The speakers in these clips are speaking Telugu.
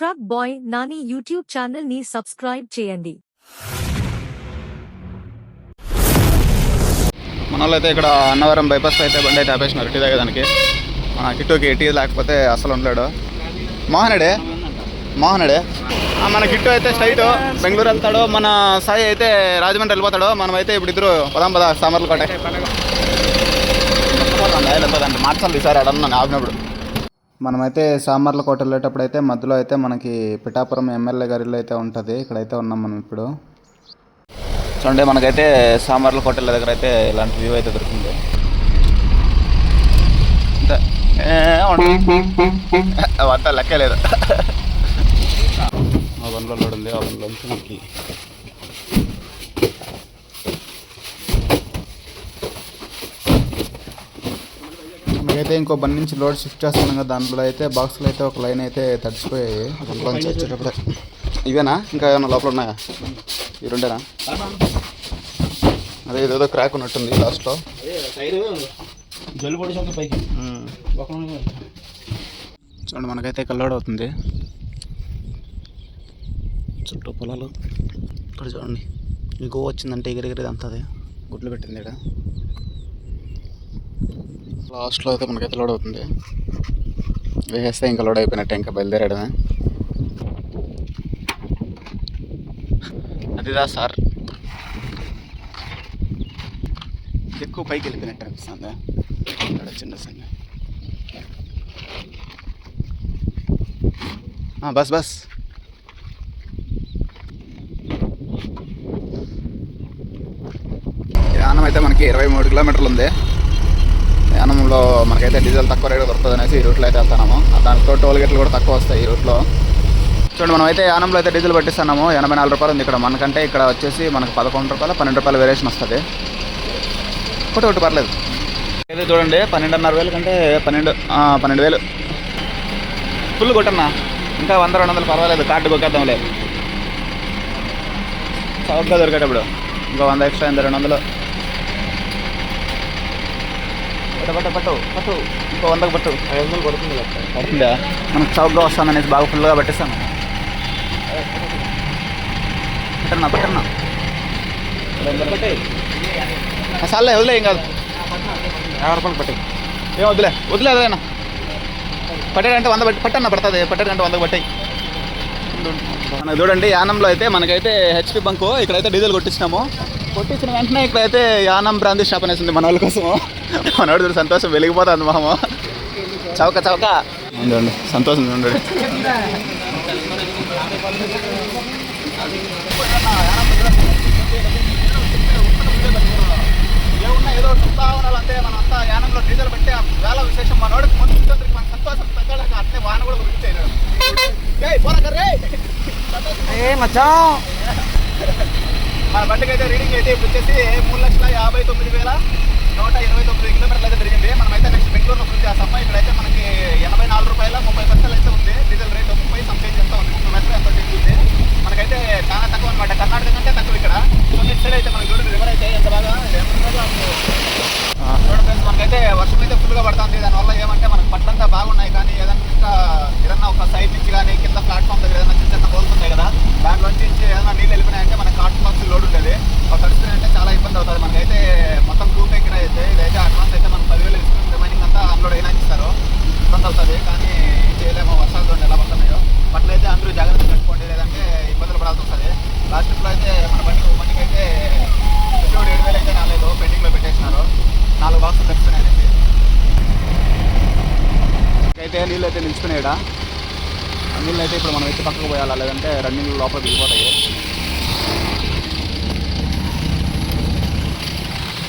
Truck boy Nani YouTube channel ని సబ్స్క్రైబ్ చేయండి. మన వాళ్ళు అయితే ఇక్కడ అన్నవరం బైపాస్ అయితే బండి అయితే ఆపేసినారు టీ తాగేదానికి. మన కిట్టుకి టీ లేకపోతే అసలు ఉండలేడు. మోహనుడే మన కిట్టు అయితే స్ట్రైట్ బెంగళూరు వెళ్తాడు, మన సాయి అయితే రాజమండ్రి వెళ్ళిపోతాడు. మనమైతే ఇప్పుడు ఇద్దరు పదా సామర్లకోట మార్చాలి ఈసారి అడన్నాను ఆపినప్పుడు. మనమైతే సామర్లకోట వెళ్ళేటప్పుడు అయితే మధ్యలో అయితే మనకి పిఠాపురం ఎమ్మెల్యే గారిలో అయితే ఉంటుంది. ఇక్కడైతే ఉన్నాం మనం ఇప్పుడు. చూడండి మనకైతే సామర్లకోట దగ్గర అయితే ఇలాంటి వ్యూ అయితే దొరికింది. అంతా లెక్కే లేదు. ఆ బండ్లో లోడ్ ఉంది, ఆ బండ్లోంచి మనకి మనకైతే ఇంకో బండి నుంచి లోడ్ షిఫ్ట్ చేస్తున్నాం కదా, దాంట్లో అయితే బాక్స్లో అయితే ఒక లైన్ అయితే తడిచిపోయాయి. బండ్లోంచి వచ్చేటప్పుడే ఇవేనా ఇంకా ఏమైనా లోపల ఉన్నాయా? ఈ రెండేనా? అదే ఏదో క్రాక్ ఉన్నట్టుంది లాస్ట్లో. చూడండి మనకైతే కల్లోడ్ అవుతుంది. చుట్టూ పొలాలు ఇక్కడ చూడండి. ఇంకో వచ్చిందంటే ఎగిరెగిరిది అంతది గుడ్లు పెట్టింది ఇక్కడ. లాస్ట్లో అయితే మనకైతే లోడ్ అవుతుంది. వేసేస్తే ఇంకా లోడ్ అయిపోయినట్టే, ఇంకా బయలుదేరాడమే. అదిదా సార్ ఎక్కువ పైకి వెళ్ళిపోయినట్టు అనిపిస్తుంది. ఇక్కడ చిన్న చిన్న బస్ యానం అయితే మనకి 23 కిలోమీటర్లు ఉంది. యానంలో మనకైతే డీజిల్ తక్కువ రేటు దొరుకుతుంది అనేసి ఈ రూట్లో అయితే వెళ్తున్నాము. దాంట్లో టోల్ గేట్లు కూడా తక్కువ వస్తాయి ఈ రూట్లో. చూడండి మనం అయితే యానంలో అయితే డీజిల్ పట్టిస్తున్నాము. 84 రూపాయలు ఉంది ఇక్కడ. మనకంటే ఇక్కడ వచ్చేసి మనకు 11 రూపాయలు 12 రూపాయలు వేరియేషన్ వస్తుంది. ఒకటి పర్లేదు. అయితే చూడండి 12,500 కంటే 12,000 ఫుల్ కొట్టన్నా. ఇంకా 100-200 పర్వాలేదు, కార్డు కొట్టేద్దాంలే. చౌకగా దొరికేటప్పుడు ఇంకో 100 ఎక్స్ట్రా, 200. పట్టు ఇంకో 100కి పట్టు. 500 పడుతుందా? మనకు చౌకగా వస్తుంది అనేసి బాగా ఫుల్గా పట్టిస్తాను. పట్టన్నా సార్లే వదిలే, ఏం కాదు. 50 రూపాయలు పట్టే ఏం వదిలే అదేనా పట్టాడంటే 100 పట్టన్నా పడుతుంది. పట్టాడంటే 100 పట్టాయి. మనకు చూడండి యానంలో అయితే మనకైతే హెచ్పి బంకు ఇక్కడైతే డీజిల్ కొట్టించినాము. కొట్టించిన వెంటనే ఇక్కడైతే యానం బ్రాందీ షాప్ అనేసింది మన వాళ్ళ కోసము. మనోడు చూడు సంతోషం వెలిగిపోతుంది మామ. చౌక చూడండి సంతోషం చూడండి. ఏమున్నా ఏదో చూస్తా ఉండాలంటే మనం అంతా యానంలో డీజిల్ పెట్టే వేళ విశేషం. మనోడికి ముందు మన సంతోషం తగ్గడానికి అట్లే వాహనం కూడా గుర్తించారు. మన బండికి అయితే రీడింగ్ అయితే ఇప్పుడు వచ్చేసి 3,59,129 కిలోమీటర్లు అయితే తిరిగింది. మనమైతే నెక్స్ట్ బెంగళూరులో ఫుల్ చేస్తాము. ఇక్కడైతే మనకి 84 రూపాయల 30 పైసలు అయితే ఉంది. డీజిల్ రేట్ 30 సంథింగ్ ఎంత ఉంది, 30 పైసలు ఎంత ఉంది. మనకైతే చాలా తక్కువ అనమాట. కర్ణాటక కంటే తక్కువ ఇక్కడ. కొన్ని సైడ్ అయితే మనకి చూడండి రివర్ అయితే ఎంత బాగా చూడండి ఫ్రెండ్స్. మనకైతే వర్షం అయితే ఫుల్గా పడుతుంది. దానివల్ల ఏమంటే మనకు పట్లంతా బాగున్నాయి, కానీ ఏదన్నా ఒక సైడ్ నుంచి కానీ కింద ప్లాట్ఫామ్ దగ్గర ఏదైనా చిన్న హోల్స్ ఉంటాయి కదా, దాంట్లోంచి ఏదైనా నీళ్ళు వెళ్ళిపోయినాయంటే మనకి కాటన్ బాక్స్ లోడ్ ఉంటుంది. ఒక తడిచిపోయినంటే చాలా ఇబ్బంది అవుతుంది. మనకైతే మొత్తం 2 ఎక్కిన అయితే ఇదైతే అడ్వాన్స్ అయితే మనం 10,000 ఇస్తుంది. రిమైనింగ్ అంతా అన్లోడ్ అయినా ఇస్తారు. ఇబ్బంది అవుతుంది, కానీ ఏం చేయలేము. వర్షాలు చూడండి ఎలా పడుతున్నాయో. బట్టలు అయితే అందరూ జాగ్రత్తగా కట్టుకోండి, లేదంటే ఇబ్బందులు పడాల్సి వస్తుంది. లాస్ట్ ట్రిప్లో అయితే మన బండికి అయితే 7,000 అయితే రాలేదు, పెండింగ్లో పెట్టేసినారు. 4 బాక్సులు తెచ్చుకున్నాయి అనేసి. అయితే నీళ్ళు అయితే నిలిచిపోయినాయడా. నీళ్ళు అయితే ఇప్పుడు మనం అయితే పక్కకు పోయాలా, లేదంటే రన్నింగ్ లోపల దిగిపోతాయి.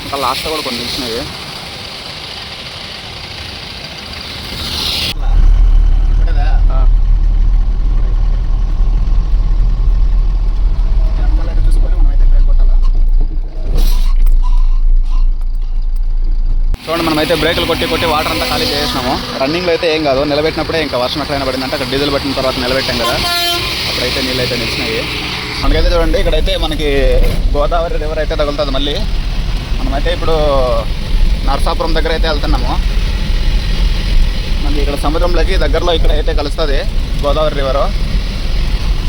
ఇంకా లాస్ట్లో కూడా కొన్ని నిలిచినాయి. చూడండి మనమైతే బ్రేకులు కొట్టి వాటర్ అంతా ఖాళీ చేసినాము. రన్నింగ్లో అయితే ఏం కాదు, నిలబెట్టినప్పుడే ఇంకా వర్షం ఎక్కడైనా పడిందంటే అక్కడ డీజిల్ పట్టిన తర్వాత నిలబెట్టాం కదా, అప్పుడైతే నీళ్ళు అయితే నిలిచినాయి. మనకైతే చూడండి ఇక్కడైతే మనకి గోదావరి రివర్ అయితే తగులుతుంది. మళ్ళీ మనమైతే ఇప్పుడు నరసాపురం దగ్గర అయితే వెళ్తున్నాము. మనకి ఇక్కడ సముద్రంలోకి దగ్గరలో ఇక్కడ అయితే కలుస్తుంది గోదావరి రివరు.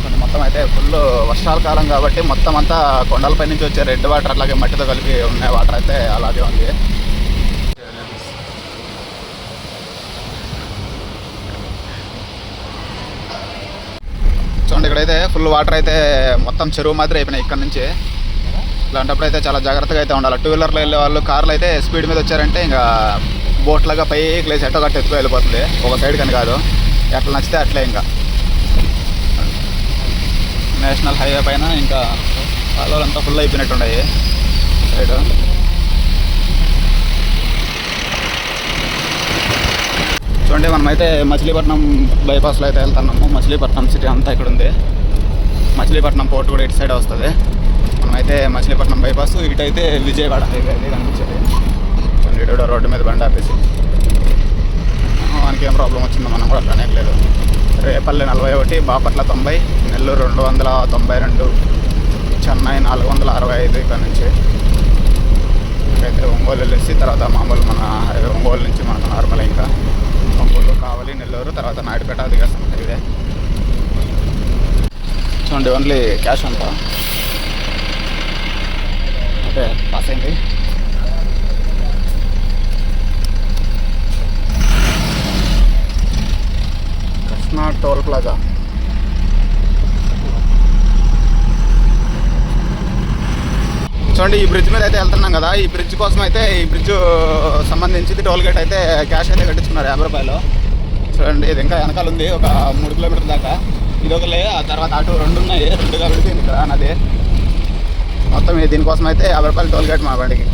చూడండి మొత్తం అయితే ఫుల్ వర్షాల కాలం కాబట్టి మొత్తం అంతా కొండలపై నుంచి వచ్చే రెడ్ వాటర్ అట్లాగే మట్టితో కలిపి ఉన్న వాటర్ అయితే అలాగే ఉంది. చూడండి ఇక్కడైతే ఫుల్ వాటర్ అయితే మొత్తం చెరువు మాదిరి అయిపోయినాయి ఇక్కడ నుంచి. ఇలాంటప్పుడు అయితే చాలా జాగ్రత్తగా అయితే ఉండాలి. 2 వీలర్లో వెళ్ళే వాళ్ళు కార్లు అయితే స్పీడ్ మీద వచ్చారంటే ఇంకా బోట్లాగా పైకి లేచి ఎట్టో గట్ట ఎత్తుకు వెళ్ళిపోతుంది. ఒక సైడ్ కానీ కాదు, ఎట్లా నచ్చితే అట్లే. ఇంకా నేషనల్ హైవే పైన ఇంకా కాలువలంతా ఫుల్ అయిపోయినట్టున్నాయి సైడ్. చూడండి మనమైతే మచిలీపట్నం బైపాస్లో అయితే వెళ్తున్నాము. మచిలీపట్నం సిటీ అంతా ఇక్కడ ఉంది. మచిలీపట్నం పోర్ట్ కూడా ఇటు సైడ్ వస్తుంది. మనమైతే మచిలీపట్నం బైపాస్, ఇటైతే విజయవాడ హైవే అయితే కనిపించేది. చూడండి ఇటు రోడ్డు మీద బండి ఆపేసి మనకి ఏం ప్రాబ్లం వచ్చిందో మనం కూడా అట్లానే లేదు. రేపల్లి 41, బాపట్ల 90, నెల్లూరు 292, చెన్నై 465 ఇక్కడ నుంచి. అయితే ఒంగోలు వెళ్ళేసి తర్వాత మామూలు మన హైవే ఒంగోలు నుంచి మనకు నార్మల్ ఇంకా ఒంగోలు, కావలి, నెల్లూరు, తర్వాత నాయుడుపేట దిగేస్తాం హైవే. చూడండి ఓన్లీ క్యాష్ అంతా అయితే పాస్ అయింది. Krishna toll plaza. చూడండి ఈ బ్రిడ్జ్ మీద అయితే వెళ్తున్నాం కదా, ఈ బ్రిడ్జ్ కోసం అయితే ఈ బ్రిడ్జ్ సంబంధించి టోల్ గేట్ అయితే క్యాష్ అయితే కట్టించుకున్నారు 50 రూపాయలు. చూడండి ఇది ఇంకా వెనకాల ఉంది ఒక 3 కిలోమీటర్ల దాకా. ఇది ఒకలే, ఆ తర్వాత అటు 2 ఉన్నాయి, 2గా విడిపోయింది ఇక్కడ అన్నది. మొత్తం దీనికోసం అయితే 50 రూపాయలు టోల్ గేట్ మా బండికి.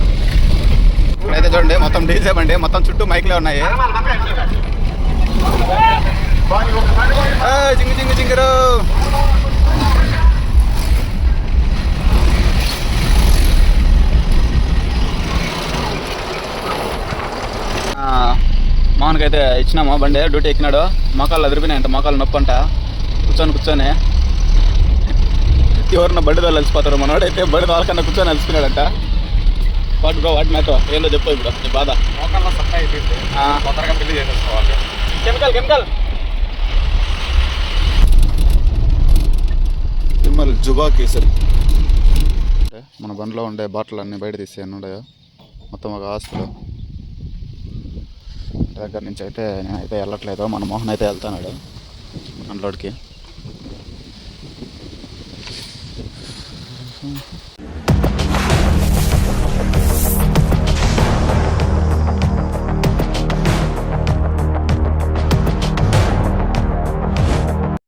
ఇప్పుడైతే చూడండి మొత్తం డీజే బండి, మొత్తం చుట్టూ మైక్లే ఉన్నాయి. జింగు జింగు జింగరు. మోహన్కైతే ఇచ్చినాము బండి, డ్యూటీ ఎక్కినాడు. మోకాళ్ళు అదిరిపోయినాయంట, మోకాళ్ళు నొప్పి అంట. కూర్చొని ఎవరన్నా బండి వాళ్ళు కలిసిపోతారు. మనవాడైతే బండి వాళ్ళకన్నా కూర్చొని కలిసిపోయినాడంట. వాటి మేతో ఏందో చెప్పు ఇప్పుడు నీ బాధ. మోకాళ్ళ సత్తా అయిపోయింది, తొందరగా పెళ్లి చేసేసుకోవాలి. కెమికల్ విమల్ జుబా కేసరి. అంటే మన బండిలో ఉండే బాటిల్ అన్నీ బయట తీసేయను ఉన్నాయో మొత్తం ఒక హాస్టల్ దగ్గర నుంచి అయితే నేనైతే వెళ్ళట్లేదు. మన మోహన్ అయితే వెళ్తున్నాడు అన్లోడ్కి.